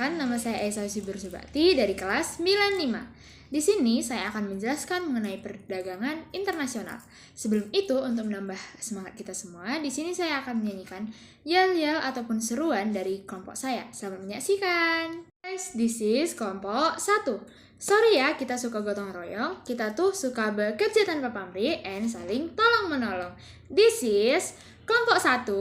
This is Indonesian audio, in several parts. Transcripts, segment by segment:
Perkenalkan, nama saya Esa Subati dari kelas 95. Di sini saya akan menjelaskan mengenai perdagangan internasional. Sebelum itu, untuk menambah semangat kita semua, di sini saya akan menyanyikan yel-yel ataupun seruan dari kelompok saya. Selamat menyaksikan. Guys, this is kelompok 1. Sorry ya, kita suka gotong royong, kita tuh suka bekerja tanpa pamrih and saling tolong-menolong. This is kelompok 1,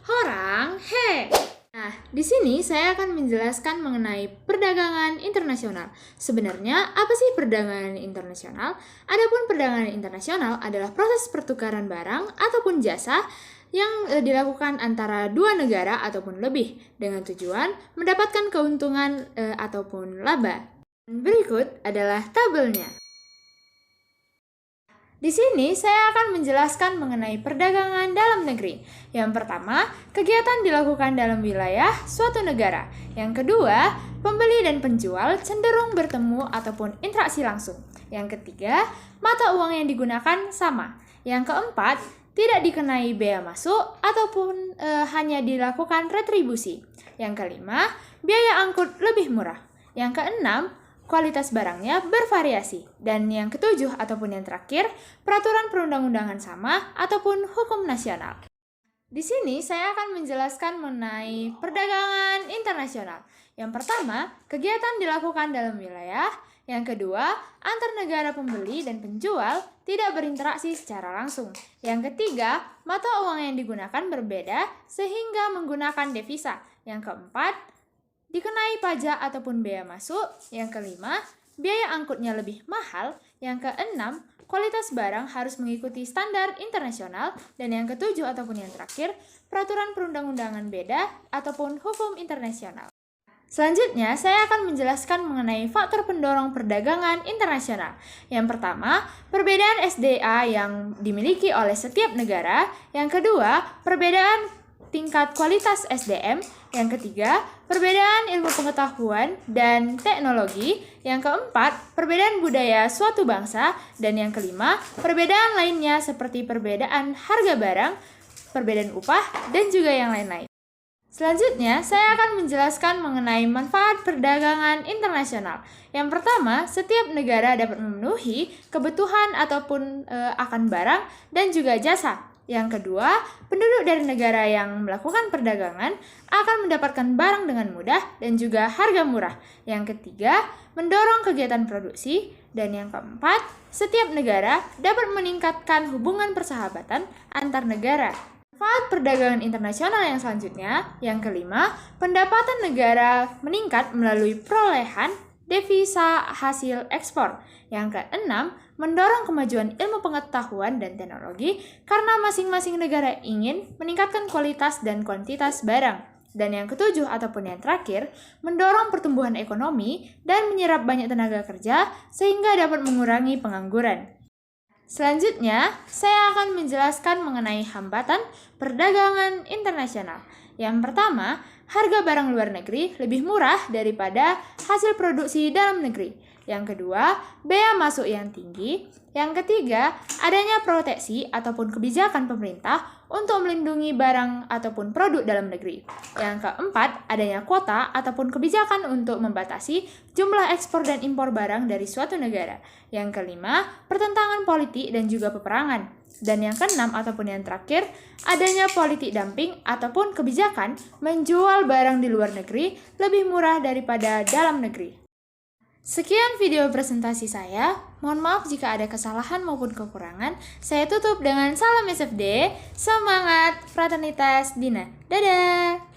Horang He. Nah, di sini saya akan menjelaskan mengenai perdagangan internasional. Sebenarnya, apa sih perdagangan internasional? Adapun perdagangan internasional adalah proses pertukaran barang ataupun jasa yang dilakukan antara dua negara ataupun lebih dengan tujuan mendapatkan keuntungan ataupun laba. Berikut adalah tabelnya. Di sini saya akan menjelaskan mengenai perdagangan dalam negeri. Yang pertama, kegiatan dilakukan dalam wilayah suatu negara. Yang kedua, pembeli dan penjual cenderung bertemu ataupun interaksi langsung. Yang ketiga, mata uang yang digunakan sama. Yang keempat, tidak dikenai bea masuk ataupun hanya dilakukan retribusi. Yang kelima, biaya angkut lebih murah. Yang keenam, kualitas barangnya bervariasi. Dan yang ketujuh ataupun yang terakhir, peraturan perundang-undangan sama ataupun hukum nasional. Di sini saya akan menjelaskan mengenai perdagangan internasional. Yang pertama, kegiatan dilakukan dalam wilayah. Yang kedua, antar negara pembeli dan penjual tidak berinteraksi secara langsung. Yang ketiga, mata uang yang digunakan berbeda sehingga menggunakan devisa. Yang keempat, dikenai pajak ataupun bea masuk. Yang kelima, biaya angkutnya lebih mahal. Yang keenam, kualitas barang harus mengikuti standar internasional. Dan yang ketujuh ataupun yang terakhir, peraturan perundang-undangan beda ataupun hukum internasional. Selanjutnya, saya akan menjelaskan mengenai faktor pendorong perdagangan internasional. Yang pertama, perbedaan SDA yang dimiliki oleh setiap negara. Yang kedua, perbedaan tingkat kualitas SDM. Yang ketiga, perbedaan ilmu pengetahuan dan teknologi. Yang keempat, perbedaan budaya suatu bangsa. Dan yang kelima, perbedaan lainnya seperti perbedaan harga barang, perbedaan upah, dan juga yang lain-lain. Selanjutnya, saya akan menjelaskan mengenai manfaat perdagangan internasional. Yang pertama, setiap negara dapat memenuhi kebutuhan ataupun akan barang dan juga jasa. Yang kedua, penduduk dari negara yang melakukan perdagangan akan mendapatkan barang dengan mudah dan juga harga murah. Yang ketiga, mendorong kegiatan produksi. Dan yang keempat, setiap negara dapat meningkatkan hubungan persahabatan antar negara. Manfaat perdagangan internasional yang selanjutnya, yang kelima, pendapatan negara meningkat melalui perolehan devisa hasil ekspor. Yang keenam, mendorong kemajuan ilmu pengetahuan dan teknologi karena masing-masing negara ingin meningkatkan kualitas dan kuantitas barang. Dan yang ketujuh ataupun yang terakhir, mendorong pertumbuhan ekonomi dan menyerap banyak tenaga kerja sehingga dapat mengurangi pengangguran. Selanjutnya, saya akan menjelaskan mengenai hambatan perdagangan internasional. Yang pertama, harga barang luar negeri lebih murah daripada hasil produksi dalam negeri. Yang kedua, bea masuk yang tinggi. Yang ketiga, adanya proteksi ataupun kebijakan pemerintah untuk melindungi barang ataupun produk dalam negeri. Yang keempat, adanya kuota ataupun kebijakan untuk membatasi jumlah ekspor dan impor barang dari suatu negara. Yang kelima, pertentangan politik dan juga peperangan. Dan yang keenam ataupun yang terakhir, adanya politik dumping ataupun kebijakan menjual barang di luar negeri lebih murah daripada dalam negeri. Sekian video presentasi saya. Mohon maaf jika ada kesalahan maupun kekurangan. Saya tutup dengan salam SFD. Semangat, fraternitas, Dina. Dadah!